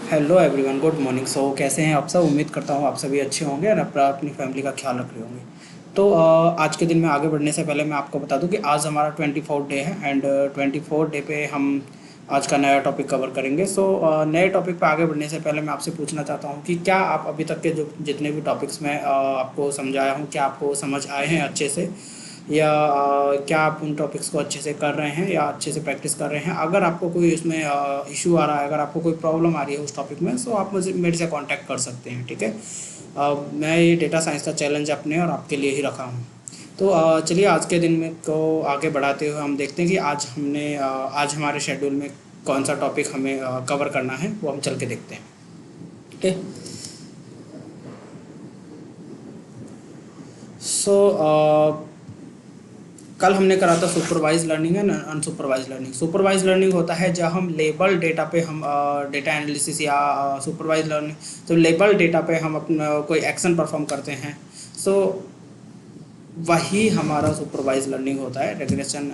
Hello everyone, good morning. कैसे हैं आप सब? उम्मीद करता हूँ आप सभी अच्छे होंगे और अपना अपनी फैमिली का ख्याल रख रहे होंगे। आज के दिन में आगे बढ़ने से पहले मैं आपको बता दूं कि आज हमारा 24th डे है एंड 24th डे पे हम आज का नया टॉपिक कवर करेंगे। नए टॉपिक पे आगे बढ़ने से पहले मैं आपसे पूछना चाहता हूँ कि क्या आप अभी तक के जो जितने भी टॉपिक्स मैं आपको समझाया हूँ, क्या आपको समझ आए हैं अच्छे से, या क्या आप उन टॉपिक्स को अच्छे से कर रहे हैं या अच्छे से प्रैक्टिस कर रहे हैं? अगर आपको कोई उसमें इशू आ रहा है, अगर आपको कोई प्रॉब्लम आ रही है उस टॉपिक में, तो आप मुझे मेरे से कांटेक्ट कर सकते हैं, ठीक है। मैं ये डेटा साइंस का चैलेंज अपने और आपके लिए ही रखा हूँ। चलिए आज के दिन में को आगे बढ़ाते हुए हम देखते हैं कि आज हमारे शेड्यूल में कौन सा टॉपिक हमें कवर करना है, वो हम चल के देखते हैं, ठीक है। सो कल हमने करा था supervise learning and unsupervise learning. Supervise learning होता है जब हम लेबल डेटा पे हम डेटा एनालिसिस, या सुपरवाइज लर्निंग तो लेबल डेटा पे हम अपना कोई एक्शन परफॉर्म करते हैं। सो वही हमारा सुपरवाइज लर्निंग होता है। रेग्रेशन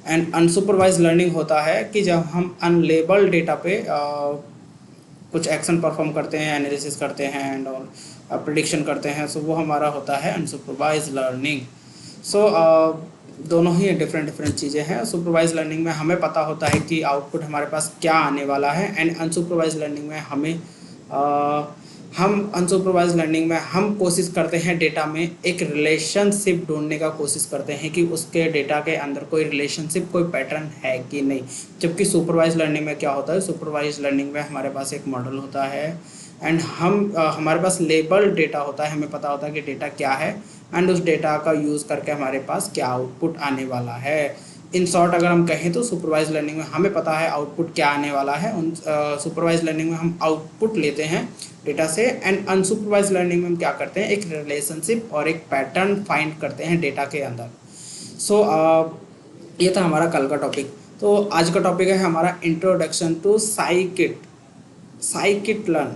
एंड अनसुपरवाइज लर्निंग होता है कि जब हम अनलेबल डेटा पे कुछ एक्शन परफॉर्म करते हैं, एनालिसिस करते हैं एंड और प्रिडिक्शन करते हैं। सो वो हमारा होता है अनसुपरवाइज लर्निंग। सो दोनों ही डिफरेंट डिफरेंट चीज़ें हैं। सुपरवाइज लर्निंग में हमें पता होता है कि आउटपुट हमारे पास क्या आने वाला है, एंड अनसुपरवाइज लर्निंग में हम अनसुपरवाइज लर्निंग में हम कोशिश करते हैं डेटा में एक रिलेशनशिप ढूंढने का कोशिश करते हैं कि उसके डेटा के अंदर कोई रिलेशनशिप, कोई पैटर्न है कि नहीं। जबकि सुपरवाइज लर्निंग में क्या होता है, सुपरवाइज लर्निंग में हमारे पास एक मॉडल होता है एंड हमारे पास लेबल डेटा होता है, हमें पता होता है कि डेटा क्या है एंड उस डेटा का यूज़ करके हमारे पास क्या आउटपुट आने वाला है। इन शॉर्ट अगर हम कहें तो सुपरवाइज लर्निंग में हमें पता है आउटपुट क्या आने वाला है। सुपरवाइज लर्निंग में हम आउटपुट लेते हैं डेटा से, एंड अनसुपरवाइज लर्निंग में हम क्या करते हैं, एक रिलेशनशिप और एक पैटर्न फाइंड करते हैं डेटा के अंदर। सो ये था हमारा कल का टॉपिक। तो आज का टॉपिक है हमारा introduction to scikit. Scikit learn,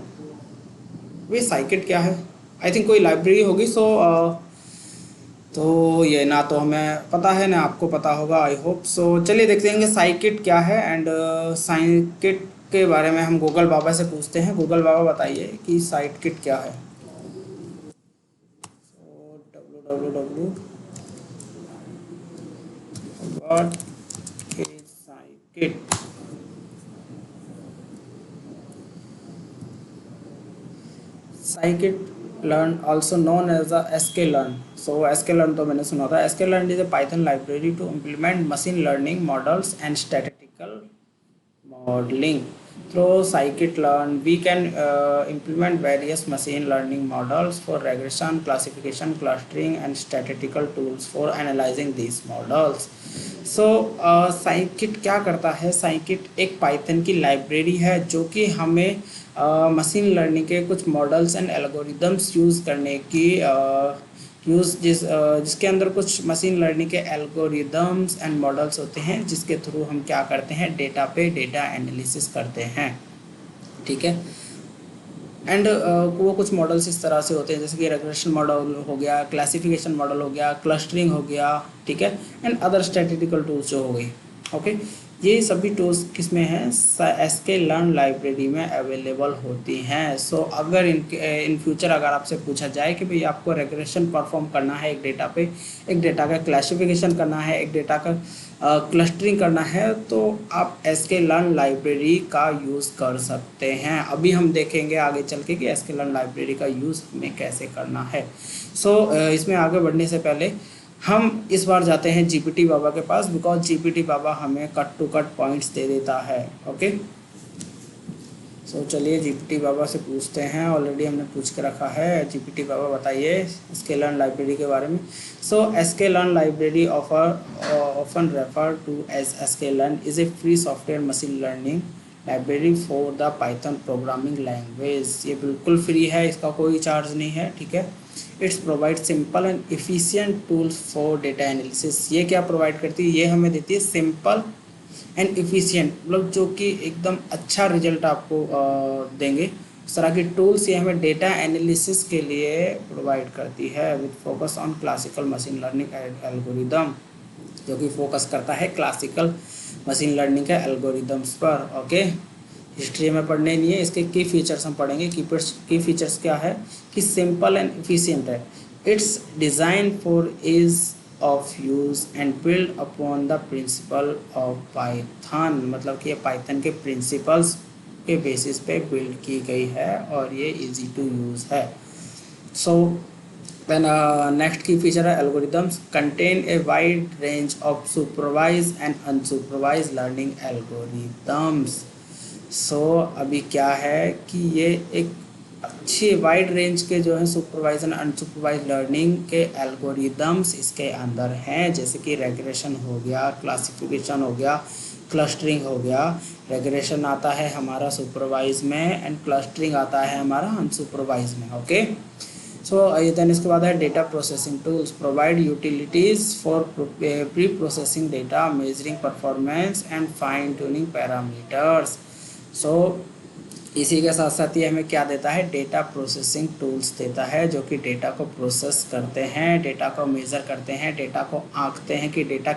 वे साइकिट क्या है? आई थिंक कोई लाइब्रेरी होगी। तो ये ना तो हमें पता है ना आपको पता होगा, आई होप सो। चलिए देखते हैं कि साइकिट क्या है एंड साइकिट के बारे में हम गूगल बाबा से पूछते हैं। गूगल बाबा बताइए कि साइकिट क्या है। www what is scikit? scikit-learn also known as the sklearn. So sklearn तो मैंने सुना था। sklearn is a Python library to implement machine learning models and statistical modeling. Through scikit-learn we can implement various machine learning models for regression, classification, clustering and statistical tools for analyzing these models. Scikit क्या करता है? Scikit एक Python की library है जो कि हमें machine learning के कुछ मॉडल्स एंड एल्गोरिदम्स यूज़ करने की जिसके अंदर कुछ मशीन लर्निंग के एल्गोरिदम्स एंड मॉडल्स होते हैं, जिसके थ्रू हम क्या करते हैं, डेटा पे डेटा एनालिसिस करते हैं, ठीक है। एंड वो कुछ मॉडल्स इस तरह से होते हैं जैसे कि रेग्रेशन मॉडल हो गया, क्लासिफिकेशन मॉडल हो गया, क्लस्टरिंग हो गया, ठीक है, एंड अदर स्टैटिस्टिकल टूल्स जो हो गई, ओके। ये सभी टूल्स किस में हैं? sklearn लाइब्रेरी में अवेलेबल होती हैं। अगर इन फ्यूचर अगर आपसे पूछा जाए कि भाई आपको रेग्रेशन परफॉर्म करना है एक डेटा पे, एक डेटा का क्लासिफिकेशन करना है, एक डेटा का क्लस्टरिंग करना है, तो आप sklearn लाइब्रेरी का यूज़ कर सकते हैं। अभी हम देखेंगे आगे चल के कि sklearn लाइब्रेरी का यूज़ हमें कैसे करना है। इसमें आगे बढ़ने से पहले हम इस बार जाते हैं जीपीटी बाबा के पास, बिकॉज जीपीटी बाबा हमें कट टू कट पॉइंट्स दे देता है, ओके। चलिए जीपीटी बाबा से पूछते हैं। ऑलरेडी हमने पूछ के रखा है। जीपीटी बाबा बताइए sklearn लाइब्रेरी के बारे में। sklearn library often referred to as sklearn is a free software machine learning library for the Python programming language. ये बिल्कुल फ्री है, इसका कोई चार्ज नहीं है, ठीक है। It's provide simple and efficient tools for data analysis. ये क्या प्रोवाइड करती है? ये हमें देती है सिंपल एंड इफ़िशियंट, मतलब जो कि एकदम अच्छा रिजल्ट आपको देंगे, इस तरह की टूल्स ये हमें डेटा एनालिसिस के लिए प्रोवाइड करती है, with focus on classical machine learning algorithm, जो कि फोकस करता है क्लासिकल मशीन लर्निंग के एल्गोरिदम्स पर, ओके। हिस्ट्री में पढ़ने नहीं है, इसके की फीचर्स हम पढ़ेंगे। की फीचर्स क्या है कि सिंपल एंड एफिशिएंट है, it's design for is of use and build upon the principle of Python, मतलब कि ये पाइथन के प्रिंसिपल्स के बेसिस पे बिल्ड की गई है और ये इजी टू यूज़ है। सो then next key feature है algorithms contain a wide range of supervised and unsupervised learning algorithms। सो अभी क्या है कि ये एक अच्छी वाइड रेंज के जो है सुपरवाइज एंड अनसुपरवाइज लर्निंग के एल्गोरिदम्स इसके अंदर हैं, जैसे कि रेग्रेशन हो गया, क्लासिफिकेशन हो गया, क्लस्टरिंग हो गया। रेग्रेशन आता है हमारा सुपरवाइज में एंड क्लस्टरिंग आता है हमारा अनसुपरवाइज में। ओके, सो देन इसके बाद है data processing tools provide utilities for pre processing data, measuring performance and fine tuning parameters. So इसी के साथ साथ ये हमें क्या देता है, डेटा प्रोसेसिंग टूल्स देता है, जो कि डेटा को प्रोसेस करते हैं, डेटा को मेज़र करते हैं, डेटा को आंकते हैं कि डेटा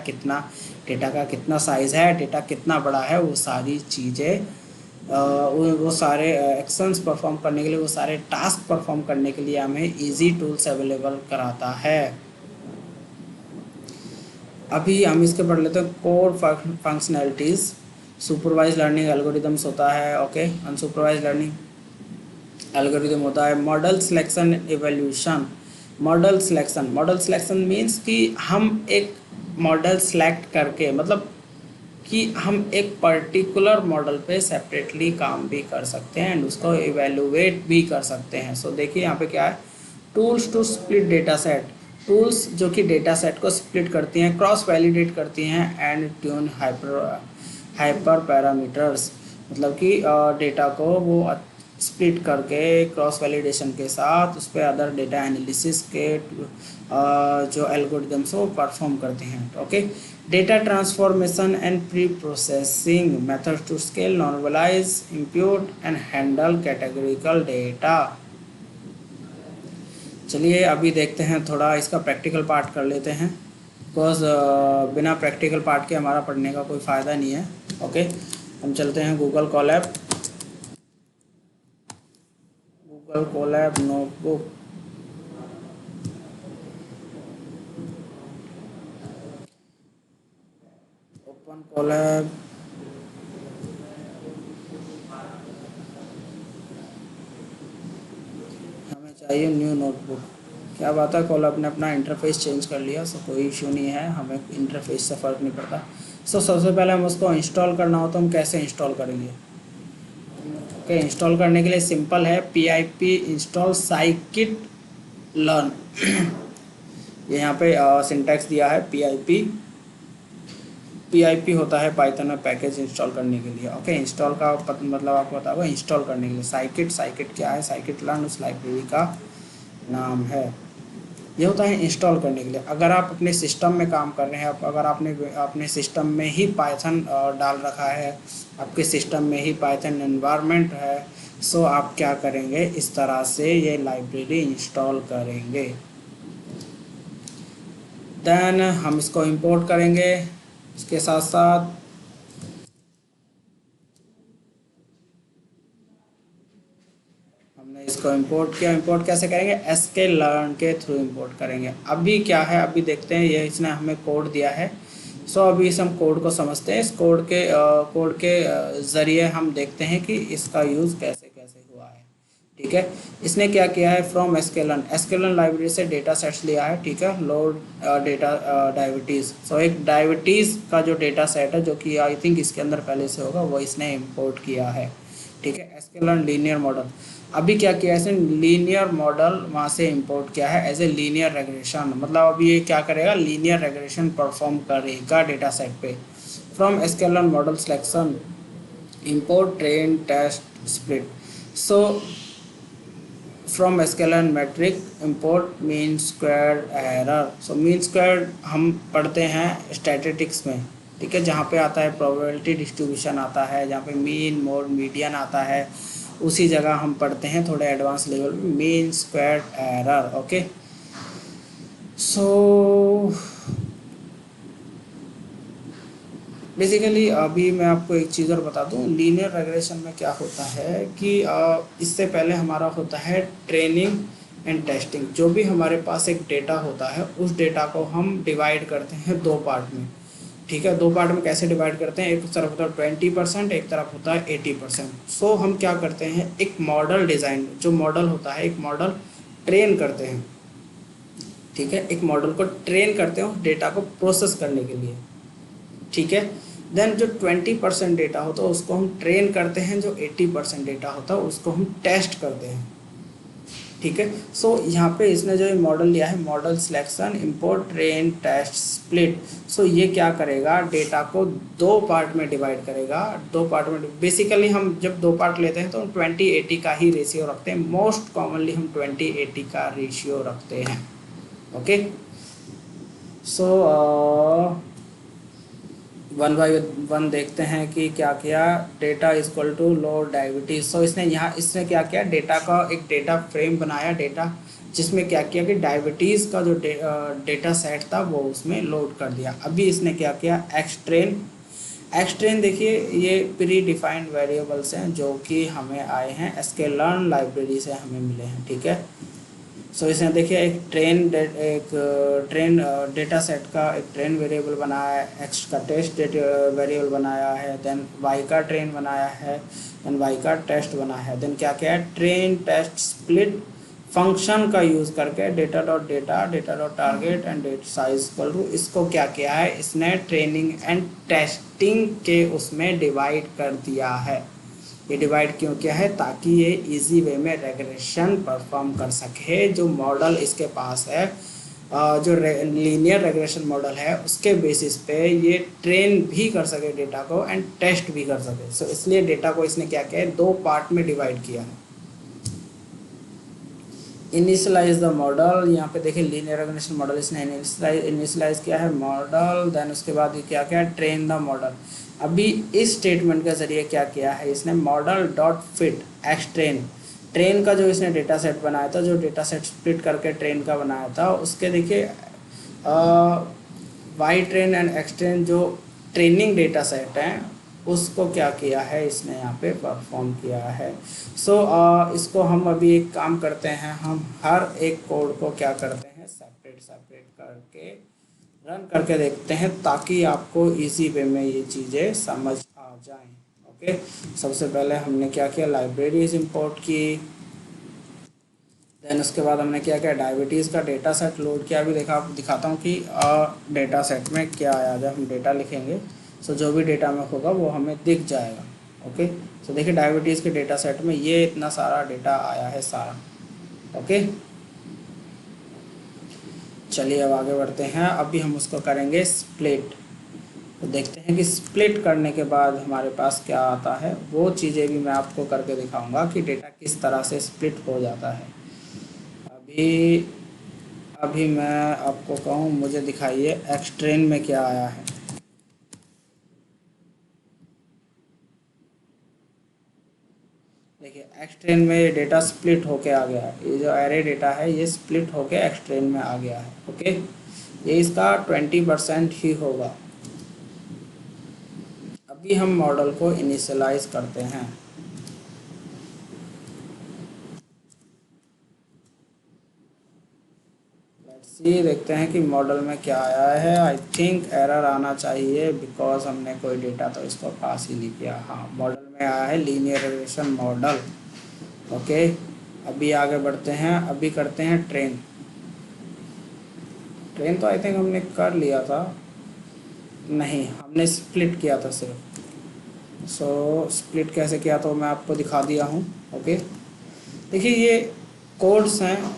का कितना साइज़ है, डेटा कितना बड़ा है, वो सारी चीज़ें वो सारे एक्शंस परफॉर्म करने के लिए, वो सारे टास्क परफॉर्म करने के लिए हमें इजी टूल्स अवेलेबल कराता है। अभी हम इसके पढ़ लेते हैं core functionalities. Supervise learning algorithms होता है, ओके। अनसुपरवाइज लर्निंग एल्गोरिदम होता है model selection evolution. Model selection means कि हम एक मॉडल सेलेक्ट करके, मतलब कि हम एक पर्टिकुलर मॉडल पे सेपरेटली काम भी कर सकते हैं एंड उसको इवेलुएट भी कर सकते हैं। सो देखिए यहाँ पे क्या है, tools to split data set, tools जो कि डेटा सेट को स्प्लिट करती हैं, क्रॉस वैलिडेट करती हैं एंड ट्यून हाइपर पैरामीटर्स, मतलब कि डेटा को वो स्प्लिट करके क्रॉस वैलिडेशन के साथ उस पर अदर डेटा एनालिसिस के जो एल्गोरिदम्स वो परफॉर्म करते हैं। Okay, data transformation and pre processing methods to scale, normalise, impute and handle categorical data. चलिए अभी देखते हैं, थोड़ा इसका प्रैक्टिकल पार्ट कर लेते हैं, बिकॉज बिना प्रैक्टिकल पार्ट के हमारा पढ़ने का कोई फ़ायदा नहीं है। ओके, हम चलते हैं Google Colab notebook. Open Colab, हमें चाहिए न्यू नोटबुक। क्या बात है, कोलैब ने अपना इंटरफेस चेंज कर लिया, सो कोई इशू नहीं है, हमें इंटरफेस से फ़र्क नहीं पड़ता। सो सबसे पहले हम उसको इंस्टॉल करना हो तो हम कैसे इंस्टॉल करेंगे। ओके, इंस्टॉल करने के लिए सिंपल है, pip इंस्टॉल साइकिट लर्न। ये यहाँ पे सिंटैक्स दिया है, pip होता है पाइथन में पैकेज इंस्टॉल करने के लिए। ओके, इंस्टॉल का मतलब आपको पता होगा, इंस्टॉल करने के लिए साइकिट क्या है, साइकिट लर्न उस लाइब्रेरी का नाम है। ये होता है इंस्टॉल करने के लिए। अगर आप अपने सिस्टम में काम कर रहे हैं, अगर आपने अपने सिस्टम में ही पाइथन डाल रखा है, आपके सिस्टम में ही पाइथन एनवायरनमेंट है, सो आप क्या करेंगे, इस तरह से ये लाइब्रेरी इंस्टॉल करेंगे। देन हम इसको इंपोर्ट करेंगे। इसके साथ साथ हमने इसको इंपोर्ट किया। इंपोर्ट कैसे करेंगे, sklearn के थ्रू इंपोर्ट करेंगे। अभी क्या है, अभी देखते हैं, ये इसने हमें कोड दिया है। सो अभी इस हम कोड को समझते हैं। इस कोड के ज़रिए हम देखते हैं कि इसका यूज़ कैसे कैसे हुआ है। ठीक है, इसने क्या किया है, फ्रॉम sklearn लाइब्रेरी से डेटा सेट्स लिया है। ठीक है, लोड डेटा डायबिटीज़। सो एक डायबिटीज़ का जो डेटा सेट है, जो कि आई थिंक इसके अंदर पहले से होगा, वो इसने इम्पोर्ट किया है। ठीक है, sklearn लीनियर मॉडल। अभी क्या किया है इसने, लीनियर मॉडल वहाँ से इंपोर्ट किया है एज ए लीनियर रेग्रेशन, मतलब अभी ये क्या करेगा, लीनियर रेग्रेशन परफॉर्म करेगा डेटा सेट पे। From sklearn model selection import train test split. So from sklearn metric import mean square error. So mean square हम पढ़ते हैं स्टैटिस्टिक्स में। ठीक है, जहाँ पे आता है प्रोबेबिलिटी डिस्ट्रीब्यूशन आता है, जहाँ पे मीन मोड मीडियन आता है, उसी जगह हम पढ़ते हैं थोड़े एडवांस लेवल में mean square error. Okay, so basically अभी मैं आपको एक चीज़ और बता दूं, लीनियर रेग्रेशन में क्या होता है कि इससे पहले हमारा होता है ट्रेनिंग एंड टेस्टिंग। जो भी हमारे पास एक डेटा होता है उस डेटा को हम डिवाइड करते हैं दो पार्ट में। ठीक है, दो पार्ट में कैसे डिवाइड करते हैं, एक तरफ होता है 20%, एक तरफ होता है 80%। सो हम क्या करते हैं, एक मॉडल डिज़ाइन, जो मॉडल होता है एक मॉडल ट्रेन करते हैं। ठीक है, एक मॉडल को ट्रेन करते हैं उस डेटा को प्रोसेस करने के लिए। ठीक है, देन जो 20% डेटा होता है उसको हम ट्रेन करते हैं, जो 80% डेटा होता है उसको हम टेस्ट करते हैं। ठीक है, सो यहाँ पे इसने जो मॉडल लिया है, model selection import train test split. So ये क्या करेगा, डेटा को दो पार्ट में डिवाइड करेगा। दो पार्ट में बेसिकली हम जब दो पार्ट लेते हैं तो हम 20-80 का ही रेशियो रखते हैं। मोस्ट कॉमनली हम 20-80 का रेशियो रखते हैं। Okay, so one by one देखते हैं कि क्या किया। Data is equal to load diabetes. So इसने क्या किया, डेटा का एक डेटा फ्रेम बनाया, डेटा जिसमें क्या किया कि डायबिटीज़ का जो डेटा सेट था वो उसमें लोड कर दिया। अभी इसने क्या किया, एक्सट्रेन। एक्सट्रेन देखिए, ये प्री डिफाइंड वेरिएबल्स हैं जो कि हमें आए हैं sklearn लाइब्रेरी से हमें मिले हैं। ठीक है, सो इसने देखिए एक ट्रेन डेटा सेट का एक ट्रेन वेरिएबल बनाया है, एक्स का टेस्ट वेरिएबल बनाया है, देन वाई का ट्रेन बनाया है, देन वाई का टेस्ट बनाया है, देन क्या क्या है, ट्रेन टेस्ट स्प्लिट फंक्शन का यूज़ करके data dot target and data size equal to, इसको क्या किया है इसने, ट्रेनिंग एंड टेस्टिंग के उसमें डिवाइड कर दिया है। ये डिवाइड क्यों किया है, ताकि ये इजी वे में रेग्रेशन परफॉर्म कर सके। जो मॉडल इसके पास है, जो लीनियर रेग्रेशन मॉडल है, उसके बेसिस पे ये ट्रेन भी कर सके डेटा को एंड टेस्ट भी कर सके। सो इसलिए डेटा को इसने क्या किया है, दो पार्ट में डिवाइड किया है। इनिशियलाइज द मॉडल, यहाँ पे देखिए लीनियर रेग्रेशन मॉडल इसने इनिशियलाइज किया है मॉडल, देन उसके बाद ये क्या किया, ट्रेन द मॉडल। अभी इस स्टेटमेंट के जरिए क्या किया है इसने, मॉडल डॉट फिट एक्सट्रेन, ट्रेन का जो इसने डेटा सेट बनाया था, जो डेटा सेट स्प्लिट करके ट्रेन का बनाया था, उसके देखिए वाई ट्रेन एंड एक्सट्रेन जो ट्रेनिंग डेटा सेट हैं उसको क्या किया है इसने यहाँ पे परफॉर्म किया है। सो इसको हम अभी एक काम करते हैं, हम हर एक कोड को क्या करते हैं, सेपरेट सेपरेट करके रन करके देखते हैं, ताकि आपको इजी वे में ये चीज़ें समझ आ जाएं। ओके, सबसे पहले हमने क्या किया, लाइब्रेरीज इंपोर्ट की, देन उसके बाद हमने क्या किया, डायबिटीज़ का डेटा सेट लोड किया। अभी दिखाता हूँ कि डेटा सेट में क्या आया। जब हम डेटा लिखेंगे सो जो भी डेटा में होगा वो हमें दिख जाएगा। ओके, सो देखिए डायबिटीज़ के डेटा सेट में ये इतना सारा डेटा आया है सारा। ओके, चलिए अब आगे बढ़ते हैं। अभी हम उसको करेंगे स्प्लिट, तो देखते हैं कि स्प्लिट करने के बाद हमारे पास क्या आता है। वो चीज़ें भी मैं आपको करके दिखाऊंगा कि डेटा किस तरह से स्प्लिट हो जाता है। अभी अभी मैं आपको कहूँ, मुझे दिखाइए एक्सट्रेन में क्या आया है। देखिए एक्सट्रेन में डेटा स्प्लिट होके आ गया है, ये जो एरे डेटा है ये स्प्लिट होके एक्सट्रेन में आ गया है। ओके, ये इसका 20% ही होगा। अभी हम मॉडल को इनिशियलाइज करते हैं। लेट्स सी, देखते हैं कि मॉडल में क्या आया है। आई थिंक एरर आना चाहिए बिकॉज हमने कोई डेटा तो इसको पास ही नहीं किया। हाँ, मॉडल में आया है लीनियर रिग्रेशन मॉडल। ओके, अभी आगे बढ़ते हैं, अभी करते हैं ट्रेन। ट्रेन तो आई थिंक हमने कर लिया था, नहीं हमने स्प्लिट किया था सिर्फ। सो स्प्लिट कैसे किया तो मैं आपको दिखा दिया हूँ। ओके, देखिए ये कोड्स हैं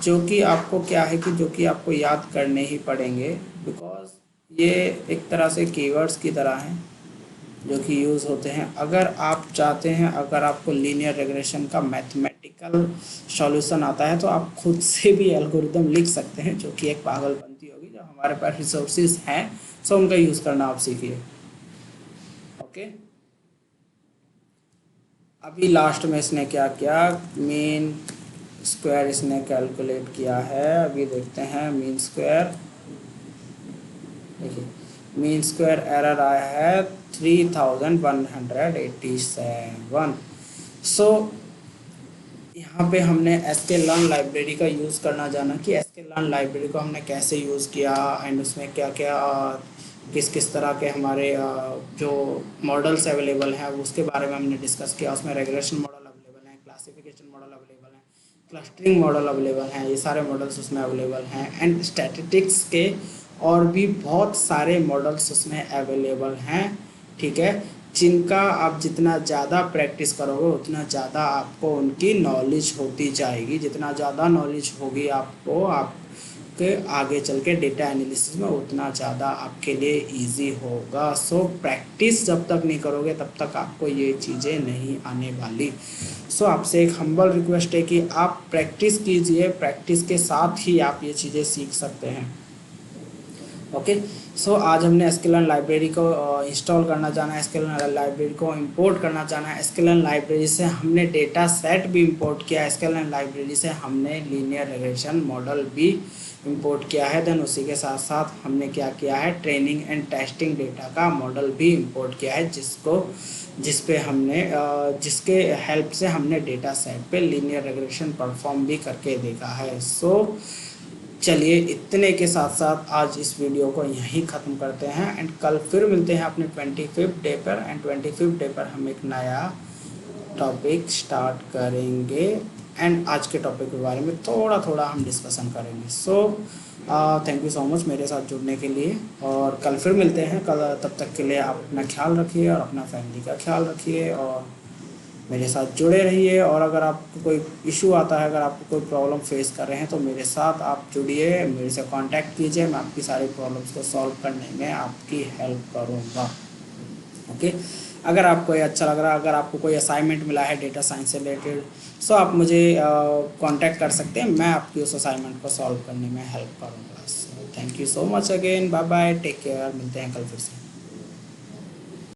जो कि आपको क्या है कि जो कि आपको याद करने ही पड़ेंगे, बिकॉज ये एक तरह से कीवर्ड्स की तरह हैं जो कि यूज़ होते हैं। अगर आप चाहते हैं, अगर आपको लीनियर रेग्रेशन का मैथमेटिकल सॉल्यूशन आता है तो आप खुद से भी एल्गोरिदम लिख सकते हैं, जो कि एक पागलपंती होगी। जो हमारे पास रिसोर्सेज हैं सो उनका यूज़ करना आप सीखिए। ओके, अभी लास्ट में इसने क्या किया, मीन स्क्वायर इसने कैलकुलेट किया है। अभी देखते हैं मीन स्क्वायर। देखिए मीन स्क्वायर एरर आया है 3187। सो यहाँ पे हमने sklearn लाइब्रेरी का यूज़ करना जाना कि sklearn लाइब्रेरी को हमने कैसे यूज़ किया एंड उसमें क्या क्या किस किस तरह के हमारे जो मॉडल्स अवेलेबल हैं उसके बारे में हमने डिस्कस किया। उसमें रेगुलेशन मॉडल अवेलेबल हैं, क्लासिफिकेशन मॉडल अवेलेबल हैं, क्लस्टरिंग मॉडल अवेलेबल हैं, ये सारे मॉडल्स उसमें अवेलेबल हैं एंड स्टैटिस्टिक्स के और भी बहुत सारे मॉडल्स उसमें अवेलेबल हैं। ठीक है, जिनका आप जितना ज़्यादा प्रैक्टिस करोगे उतना ज़्यादा आपको उनकी नॉलेज होती जाएगी। जितना ज़्यादा नॉलेज होगी आपको आपके आगे चल के डेटा एनालिसिस में उतना ज़्यादा आपके लिए इजी होगा। सो प्रैक्टिस जब तक नहीं करोगे तब तक आपको ये चीज़ें नहीं आने वाली। सो आपसे एक हम्बल रिक्वेस्ट है कि आप प्रैक्टिस कीजिए, प्रैक्टिस के साथ ही आप ये चीज़ें सीख सकते हैं। ओके, सो आज हमने sklearn लाइब्रेरी को इंस्टॉल करना जाना है, sklearn लाइब्रेरी को इंपोर्ट करना जाना है, sklearn लाइब्रेरी से हमने डेटा सेट भी इंपोर्ट किया है, sklearn लाइब्रेरी से हमने लीनियर रिग्रेशन मॉडल भी इंपोर्ट किया है। देन उसी के साथ साथ हमने क्या किया है, ट्रेनिंग एंड टेस्टिंग डेटा का मॉडल भी इंपोर्ट किया है जिसके हेल्प से हमने डेटा सेट पे लीनियर रिग्रेशन परफॉर्म भी करके देखा है। सो चलिए इतने के साथ साथ आज इस वीडियो को यहीं ख़त्म करते हैं एंड कल फिर मिलते हैं अपने 25th डे पर। एंड 25th डे पर हम एक नया टॉपिक स्टार्ट करेंगे एंड आज के टॉपिक के बारे में थोड़ा थोड़ा हम डिस्कशन करेंगे। सो थैंक यू सो मच मेरे साथ जुड़ने के लिए और कल फिर मिलते हैं। कल तब तक के लिए आप अपना ख्याल रखिए और अपना फैमिली का ख्याल रखिए और मेरे साथ जुड़े रहिए। और अगर आपको कोई इशू आता है, अगर आपको कोई प्रॉब्लम फेस कर रहे हैं तो मेरे साथ आप जुड़िए, मेरे से कांटेक्ट कीजिए, मैं आपकी सारी प्रॉब्लम्स को सॉल्व करने में आपकी हेल्प करूँगा। ओके, अगर आपको ये अच्छा लग रहा है, अगर आपको कोई असाइनमेंट मिला है डेटा साइंस से रिलेटेड, सो आप मुझे कांटेक्ट कर सकते हैं, मैं आपकी उस असाइनमेंट को सॉल्व करने में हेल्प करूँगा। So thank you so much again, bye bye, take care, मिलते हैं कल फिर से।